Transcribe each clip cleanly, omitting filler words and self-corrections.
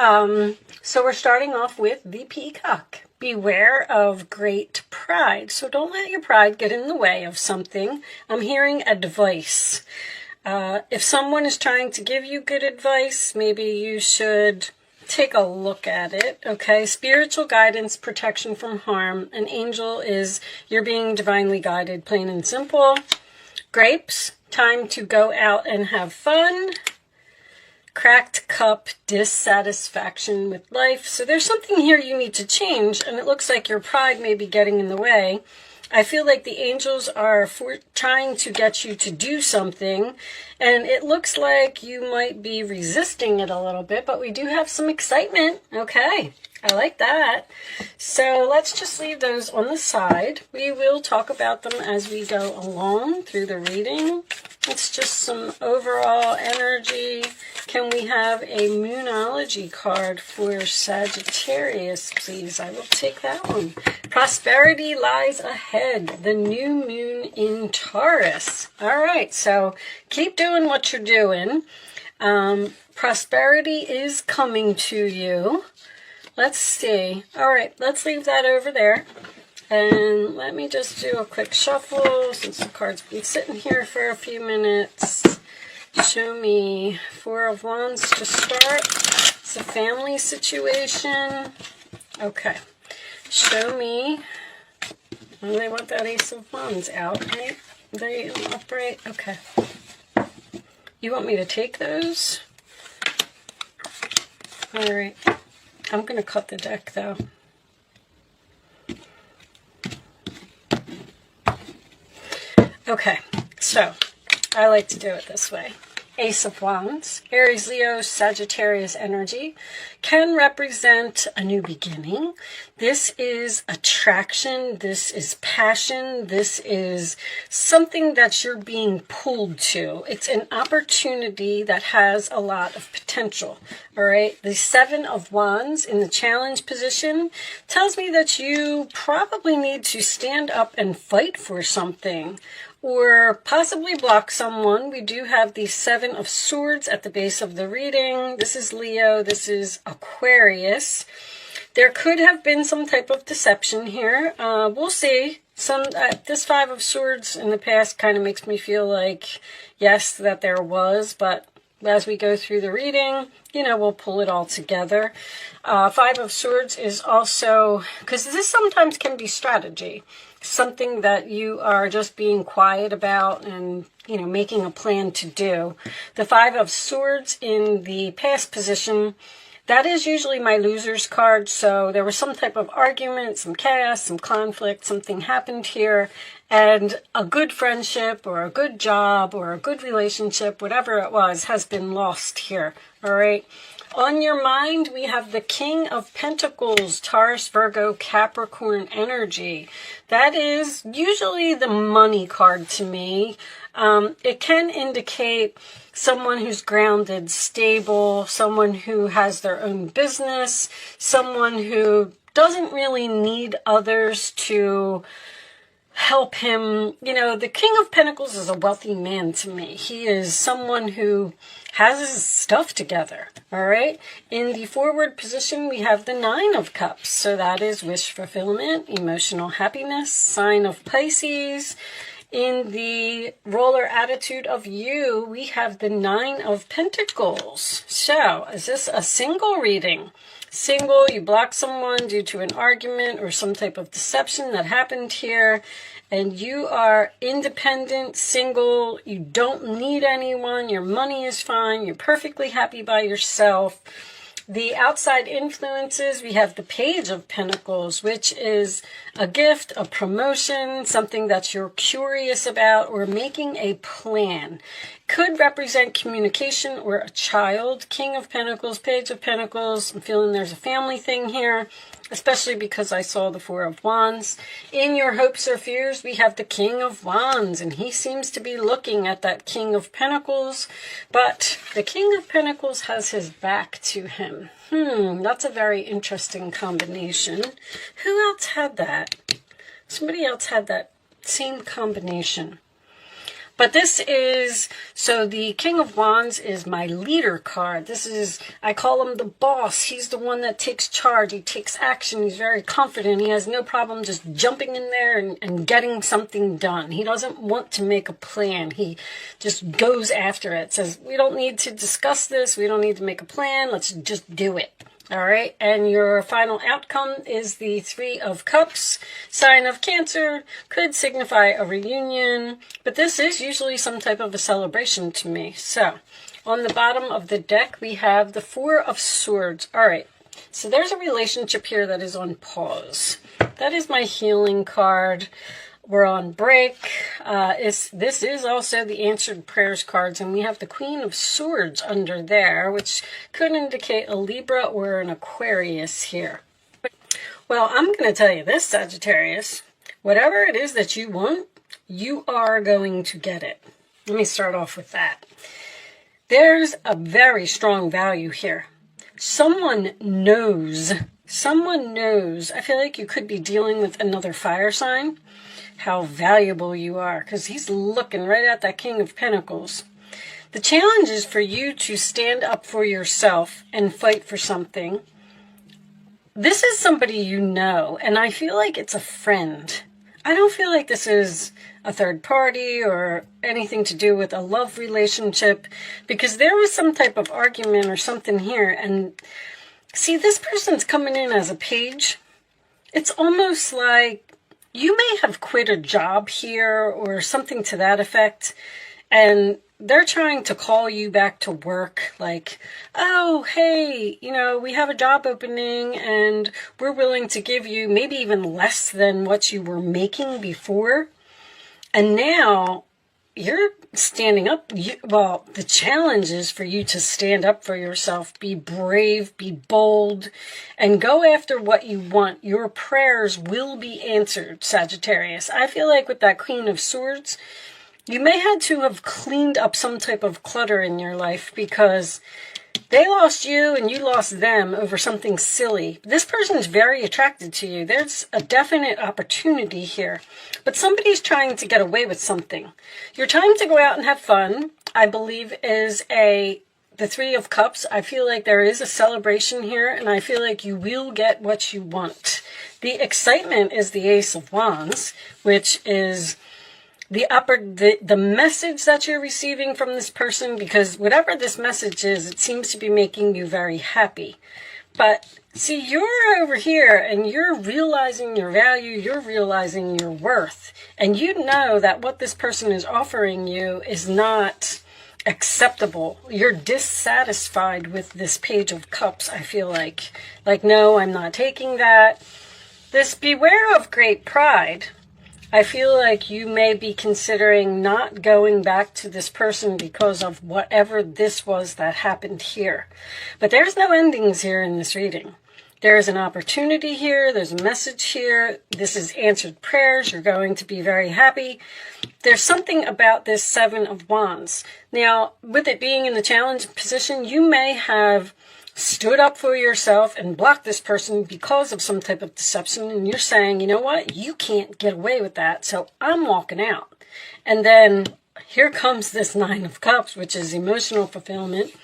So we're starting off with the peacock. Beware of great pride. So don't let your pride get in the way of something. I'm hearing advice. If someone is trying to give you good advice, maybe you should take a look at it, okay? Spiritual guidance, protection from harm. An angel is you're being divinely guided, plain and simple. Grapes, time to go out and have fun. Cracked cup, dissatisfaction with life. So there's something here you need to change, and it looks like your pride may be getting in the way. I feel like the angels are trying to get you to do something, and it looks like you might be resisting it a little bit, but we do have some excitement. Okay, I like that. So let's just leave those on the side. We will talk about them as we go along through the reading. It's just some overall energy. Can we have a Moonology card for Sagittarius, please? I will take that one. Prosperity lies ahead. The new moon in Taurus. All right, so keep doing what you're doing. Prosperity is coming to you. Let's see. All right, let's leave that over there. And let me just do a quick shuffle since the card's been sitting here for a few minutes. Show me Four of Wands to start. It's a family situation. Okay. Show me. Well, they want that Ace of Wands out, right? They upright. Okay. You want me to take those? All right. I'm going to cut the deck, though. Okay, so I like to do it this way. Ace of Wands, Aries, Leo, Sagittarius energy can represent a new beginning. This is attraction. This is passion. This is something that you're being pulled to. It's an opportunity that has a lot of potential. All right. The Seven of Wands in the challenge position tells me that you probably need to stand up and fight for something, or possibly block someone. We do have the Seven of Swords at the base of the reading. This is Leo. This is Aquarius. There could have been some type of deception here. We'll see. This Five of Swords in the past kind of makes me feel like, yes, that there was, but as we go through the reading, you know, we'll pull it all together. Five of Swords is also, because this sometimes can be strategy, something that you are just being quiet about and, you know, making a plan to do. The Five of Swords in the past position, that is usually my loser's card. So there was some type of argument, some chaos, some conflict, something happened here, and a good friendship or a good job or a good relationship, whatever it was, has been lost here. All right. On your mind, we have the King of Pentacles, Taurus, Virgo, Capricorn energy. That is usually the money card to me. It can indicate someone who's grounded, stable, someone who has their own business, someone who doesn't really need others to help him. You know, the King of Pentacles is a wealthy man to me. He is someone who has his stuff together. All right. In the forward position, we have the Nine of Cups. So that is wish fulfillment, emotional happiness, sign of Pisces. In the roller attitude of you, we have the Nine of Pentacles. So is this a single reading? Single, you block someone due to an argument or some type of deception that happened here, and you are independent, single, you don't need anyone, your money is fine, you're perfectly happy by yourself. The outside influences, we have the Page of Pentacles, which is a gift, a promotion, something that you're curious about, or making a plan. Could represent communication or a child. King of Pentacles, Page of Pentacles. I'm feeling there's a family thing here, especially because I saw the Four of Wands. In your hopes or fears, we have the King of Wands, and he seems to be looking at that King of Pentacles, but the King of Pentacles has his back to him. That's a very interesting combination. Who else had that? Somebody else had that same combination. But this is, so the King of Wands is my leader card. This is, I call him the boss. He's the one that takes charge. He takes action. He's very confident. He has no problem just jumping in there and getting something done. He doesn't want to make a plan. He just goes after it. Says, we don't need to discuss this. We don't need to make a plan. Let's just do it. All right, and your final outcome is the Three of Cups, sign of Cancer, could signify a reunion, but this is usually some type of a celebration to me. So, on the bottom of the deck, we have the Four of Swords. All right, so there's a relationship here that is on pause. That is my healing card. We're on break. This is also the answered prayers cards, and we have the Queen of Swords under there, which could indicate a Libra or an Aquarius here. Well, I'm going to tell you this, Sagittarius. Whatever it is that you want, you are going to get it. Let me start off with that. There's a very strong value here. Someone knows. I feel like you could be dealing with another fire sign. How valuable you are, because he's looking right at that King of Pentacles. The challenge is for you to stand up for yourself and fight for something. This is somebody you know, and I feel like it's a friend. I don't feel like this is a third party or anything to do with a love relationship, because there was some type of argument or something here. And see, this person's coming in as a page. It's almost like you may have quit a job here or something to that effect, and they're trying to call you back to work like, oh, hey, you know, we have a job opening and we're willing to give you maybe even less than what you were making before. And now you're standing up. Well, the challenge is for you to stand up for yourself, be brave, be bold, and go after what you want. Your prayers will be answered, Sagittarius. I feel like with that Queen of Swords, you may have to have cleaned up some type of clutter in your life because they lost you and you lost them over something silly. This person is very attracted to you. There's a definite opportunity here. But somebody's trying to get away with something. Your time to go out and have fun, I believe, is the Three of Cups. I feel like there is a celebration here, and I feel like you will get what you want. The excitement is the Ace of Wands, which is the message that you're receiving from this person, because whatever this message is, it seems to be making you very happy. But see, you're over here and you're realizing your value, you're realizing your worth, and you know that what this person is offering you is not acceptable. You're dissatisfied with this Page of Cups, I feel like. Like, no, I'm not taking that. This beware of great pride. I feel like you may be considering not going back to this person because of whatever this was that happened here. But there's no endings here in this reading. There's an opportunity here. There's a message here. This is answered prayers. You're going to be very happy. There's something about this Seven of Wands. Now, with it being in the challenge position, you may have stood up for yourself and blocked this person because of some type of deception, and you're saying, you know what, you can't get away with that, so I'm walking out. And then here comes this Nine of Cups, which is emotional fulfillment,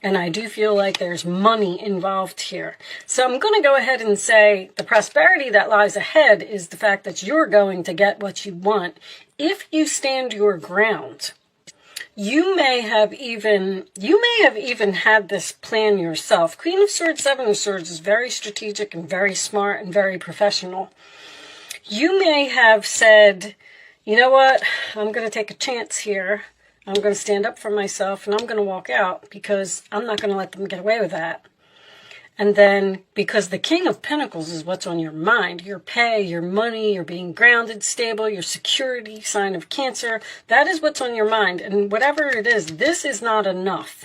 and I do feel like there's money involved here. So I'm going to go ahead and say the prosperity that lies ahead is the fact that you're going to get what you want if you stand your ground. You may have even had this plan yourself. Queen of Swords, Seven of Swords is very strategic and very smart and very professional. You may have said, you know what, I'm going to take a chance here. I'm going to stand up for myself and I'm going to walk out because I'm not going to let them get away with that. And then, because the King of Pentacles is what's on your mind, your pay, your money, you're being grounded, stable, your security, sign of Cancer, that is what's on your mind. And whatever it is, this is not enough.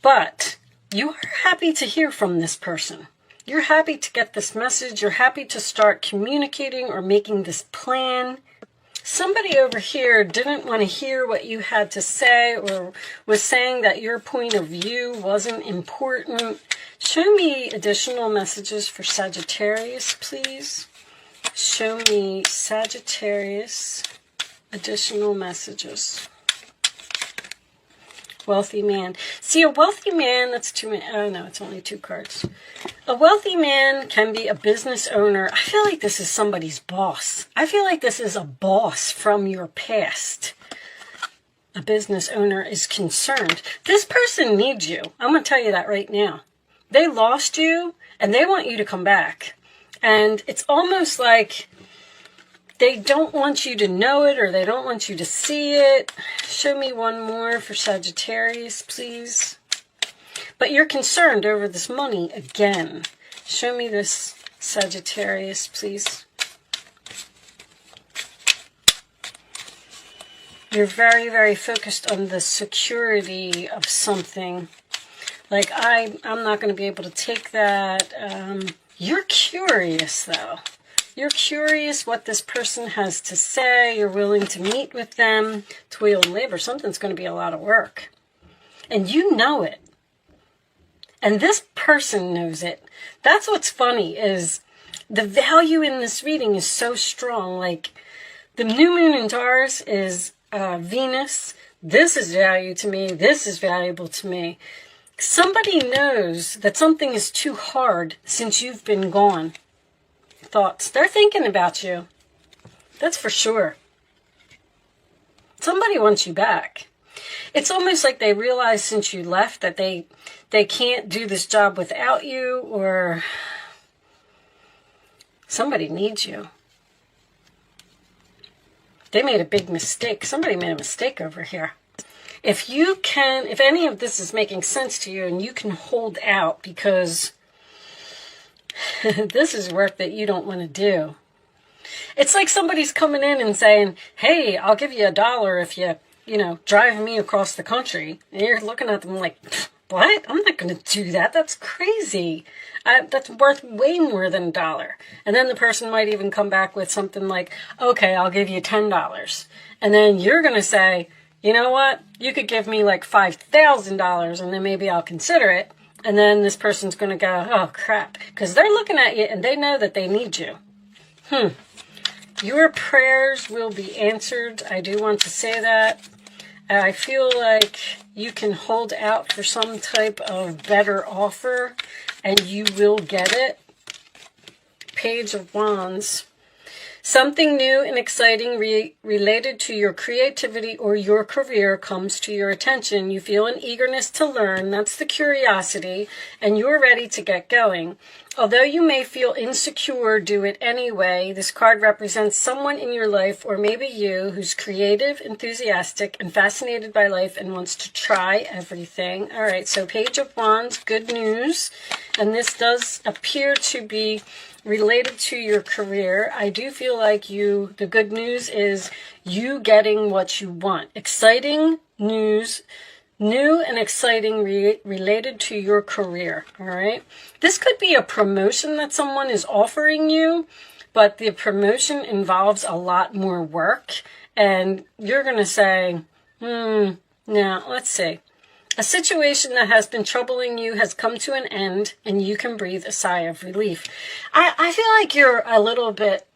But you are happy to hear from this person. You're happy to get this message. You're happy to start communicating or making this plan. Somebody over here didn't want to hear what you had to say or was saying that your point of view wasn't important. Show me additional messages for Sagittarius, please. Show me Sagittarius additional messages. Wealthy man. See, a wealthy man, that's too many. Oh, no, it's only 2 cards. A wealthy man can be a business owner. I feel like this is somebody's boss. I feel like this is a boss from your past. A business owner is concerned. This person needs you. I'm going to tell you that right now. They lost you, and they want you to come back. And it's almost like they don't want you to know it, or they don't want you to see it. Show me one more for Sagittarius, please. But you're concerned over this money again. Show me this, Sagittarius, please. You're very, very focused on the security of something. Like, I'm not going to be able to take that. You're curious, though. You're curious what this person has to say. You're willing to meet with them. Toil and labor. Something's going to be a lot of work. And you know it. And this person knows it. That's what's funny, is the value in this reading is so strong. Like, the new moon in Taurus is Venus. This is value to me. This is valuable to me. Somebody knows that something is too hard since you've been gone. Thoughts. They're thinking about you. That's for sure. Somebody wants you back. It's almost like they realize since you left that they can't do this job without you, or somebody needs you. They made a big mistake. Somebody made a mistake over here. If any of this is making sense to you and you can hold out, because this is work that you don't want to do. It's like somebody's coming in and saying, hey, I'll give you $1 if you drive me across the country. And you're looking at them like, what? I'm not going to do that. That's crazy. That's worth way more than $1. And then the person might even come back with something like, okay, I'll give you $10. And then you're going to say, you know what? You could give me like $5,000 and then maybe I'll consider it. And then this person's going to go, oh, crap. Because they're looking at you and they know that they need you. Your prayers will be answered. I do want to say that. I feel like you can hold out for some type of better offer and you will get it. Page of Wands. Something new and exciting related to your creativity or your career comes to your attention. You feel an eagerness to learn. That's the curiosity. And you're ready to get going. Although you may feel insecure, do it anyway. This card represents someone in your life, or maybe you, who's creative, enthusiastic, and fascinated by life and wants to try everything. All right, so Page of Wands, good news. And this does appear to be related to your career. I do feel like the good news is you getting what you want. Exciting news, new and exciting related to your career, all right? This could be a promotion that someone is offering you, but the promotion involves a lot more work, and you're going to say, now, let's see. A situation that has been troubling you has come to an end, and you can breathe a sigh of relief. I feel like you're a little bit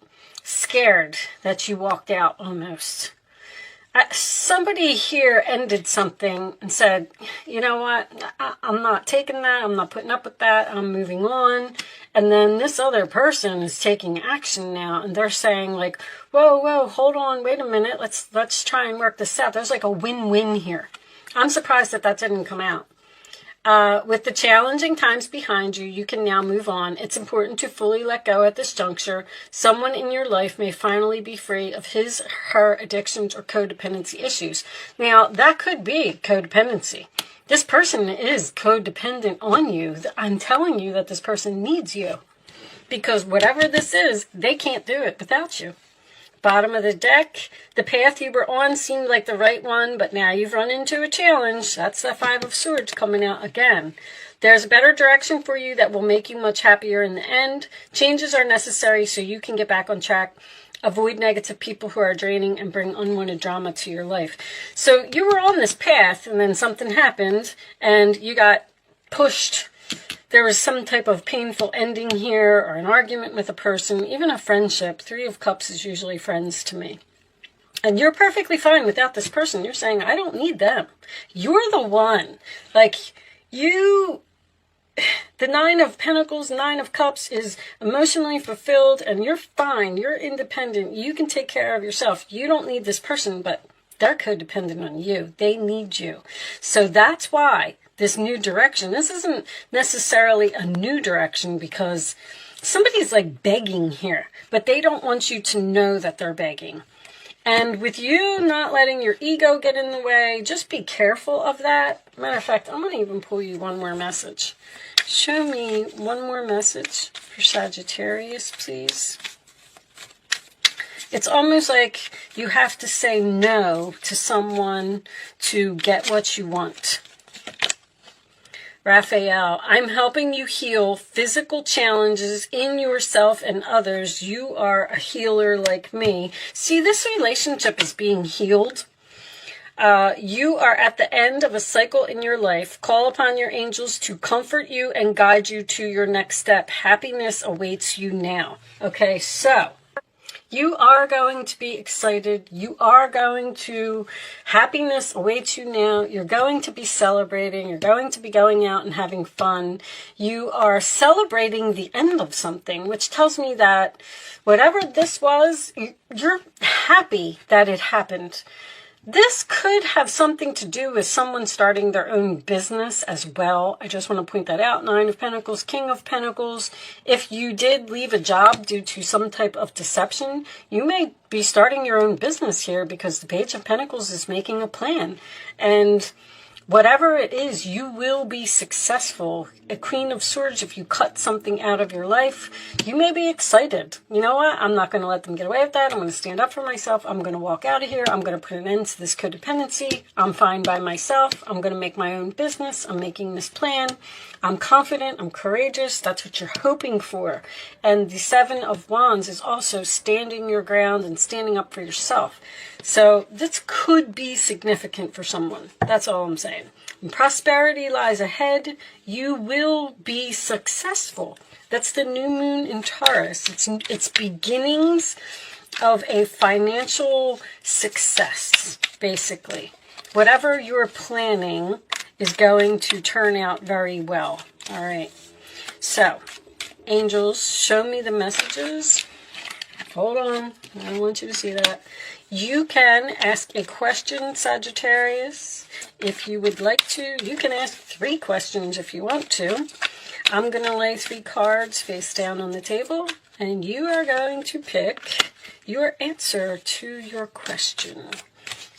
scared that you walked out almost. Somebody here ended something and said, you know what, I'm not taking that, I'm not putting up with that, I'm moving on. And then this other person is taking action now, and they're saying like, whoa, hold on, wait a minute, let's try and work this out. There's like a win-win here. I'm surprised that didn't come out. With the challenging times behind you, you can now move on. It's important to fully let go at this juncture. Someone in your life may finally be free of her addictions or codependency issues. Now, that could be codependency. This person is codependent on you. I'm telling you that this person needs you. Because whatever this is, they can't do it without you. Bottom of the deck, the path you were on seemed like the right one, but now you've run into a challenge. That's the Five of Swords coming out again. There's a better direction for you that will make you much happier in the end. Changes are necessary so you can get back on track. Avoid negative people who are draining and bring unwanted drama to your life. So you were on this path, and then something happened, and you got pushed. There was some type of painful ending here, or an argument with a person, even a friendship. 3 of Cups is usually friends to me. And you're perfectly fine without this person. You're saying, I don't need them. You're the one. Like, the Nine of Pentacles, Nine of Cups is emotionally fulfilled, and you're fine. You're independent. You can take care of yourself. You don't need this person, but they're codependent on you. They need you. So that's why this new direction, this isn't necessarily a new direction because somebody's like begging here, but they don't want you to know that they're begging. And with you not letting your ego get in the way, just be careful of that. Matter of fact, I'm going to even pull you one more message. Show me one more message for Sagittarius, please. It's almost like you have to say no to someone to get what you want. Raphael, I'm helping you heal physical challenges in yourself and others. You are a healer like me. See, this relationship is being healed. You are at the end of a cycle in your life. Call upon your angels to comfort you and guide you to your next step. Happiness awaits you now. Okay, so you are going to be excited. You are going to, happiness awaits you now. You're going to be celebrating. You're going to be going out and having fun. You are celebrating the end of something, which tells me that whatever this was, you're happy that it happened. This could have something to do with someone starting their own business as well. I just want to point that out. Nine of Pentacles, King of Pentacles. If you did leave a job due to some type of deception, you may be starting your own business here because the Page of Pentacles is making a plan. And whatever it is, you will be successful. A Queen of Swords, if you cut something out of your life, you may be excited. You know what? I'm not going to let them get away with that. I'm going to stand up for myself. I'm going to walk out of here. I'm going to put an end to this codependency. I'm fine by myself. I'm going to make my own business. I'm making this plan. I'm confident. I'm courageous. That's what you're hoping for. And the Seven of Wands is also standing your ground and standing up for yourself. So this could be significant for someone. That's all I'm saying. And prosperity lies ahead. You will be successful. That's the new moon in Taurus. It's beginnings of a financial success, basically. Whatever you're planning is going to turn out very well. All right. So, angels, show me the messages. Hold on. I don't want you to see that. You can ask a question, Sagittarius, if you would like to. You can ask 3 questions if you want to. I'm going to lay 3 cards face down on the table, and you are going to pick your answer to your question.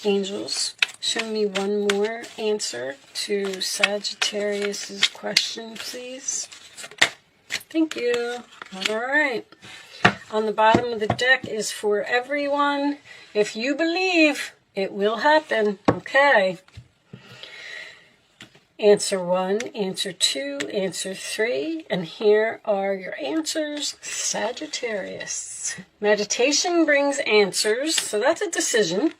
Angels, show me one more answer to Sagittarius's question, please. Thank you. All right. On the bottom of the deck is for everyone. If you believe, it will happen. Okay. Answer 1, answer 2, answer 3. And here are your answers, Sagittarius. Meditation brings answers, so that's a decision.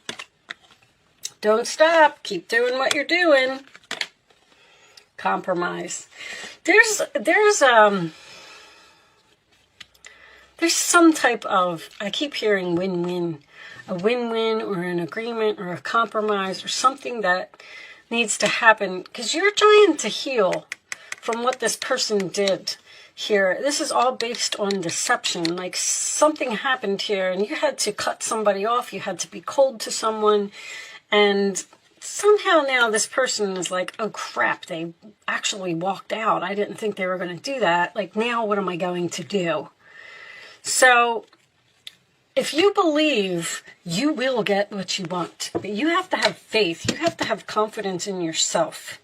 Don't stop. Keep doing what you're doing. Compromise. There's some type of, I keep hearing win-win, a win-win or an agreement or a compromise or something that needs to happen because you're trying to heal from what this person did here. This is all based on deception. Like something happened here and you had to cut somebody off. You had to be cold to someone. And somehow now this person is like, oh crap, they actually walked out. I didn't think they were going to do that. Like now what am I going to do? So if you believe, you will get what you want. But you have to have faith. You have to have confidence in yourself.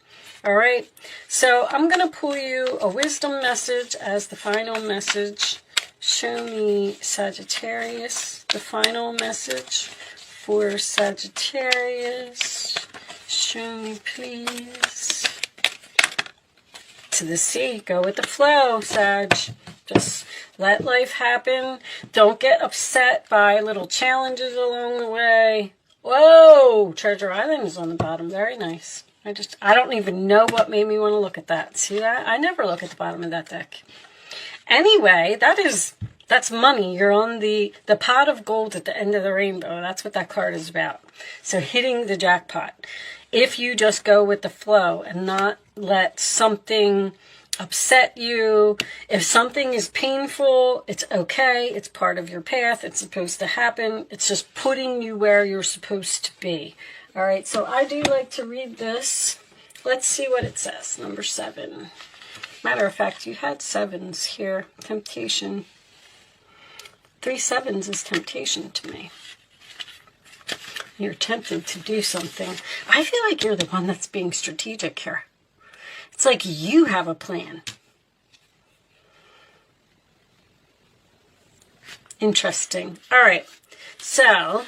All right? So I'm going to pull you a wisdom message as the final message. Show me, Sagittarius, the final message for Sagittarius. Show me, please. To the sea. Go with the flow, Sag. Just let life happen. Don't get upset by little challenges along the way. Whoa! Treasure Island is on the bottom. Very nice. I don't even know what made me want to look at that. See that? I never look at the bottom of that deck. Anyway, that is That's money. You're on the pot of gold at the end of the rainbow. That's what that card is about. So hitting the jackpot. If you just go with the flow and not let something upset you. If something is painful, it's okay. It's part of your path. It's supposed to happen. It's just putting you where you're supposed to be. All right, so I do like to read this. Let's see what it says. Number 7. Matter of fact, you had 7s here. Temptation. 3 7s is temptation to me. You're tempted to do something. I feel like you're the one that's being strategic here. It's like you have a plan. Interesting. All right. So,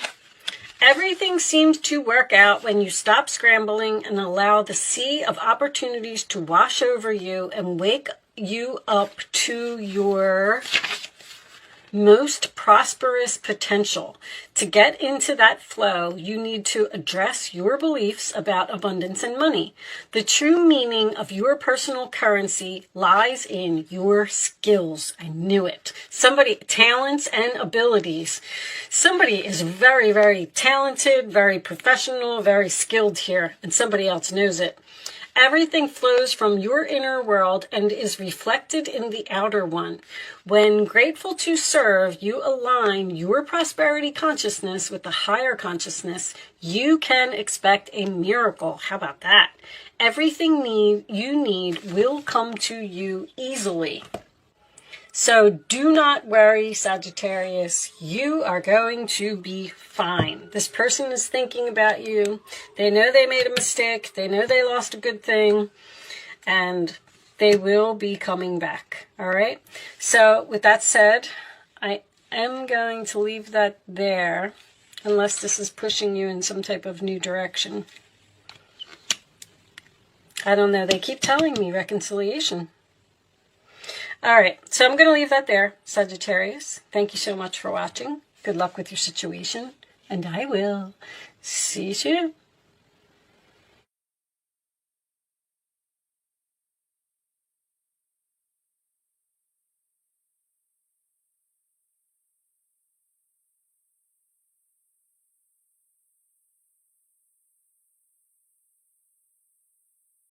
everything seems to work out when you stop scrambling and allow the sea of opportunities to wash over you and wake you up to your most prosperous potential. To get into that flow, you need to address your beliefs about abundance and money. The true meaning of your personal currency lies in your skills. I knew it. Talents and abilities. Somebody is very, very talented, very professional, very skilled here, and somebody else knows it. Everything flows from your inner world and is reflected in the outer one. When grateful to serve, you align your prosperity consciousness with the higher consciousness. You can expect a miracle. How about that? Everything you need will come to you easily. So do not worry, Sagittarius. You are going to be fine. This person is thinking about you. They know they made a mistake. They know they lost a good thing. And they will be coming back. All right? So with that said, I am going to leave that there. Unless this is pushing you in some type of new direction. I don't know. They keep telling me reconciliation. All right, so I'm going to leave that there, Sagittarius. Thank you so much for watching. Good luck with your situation, and I will see you soon.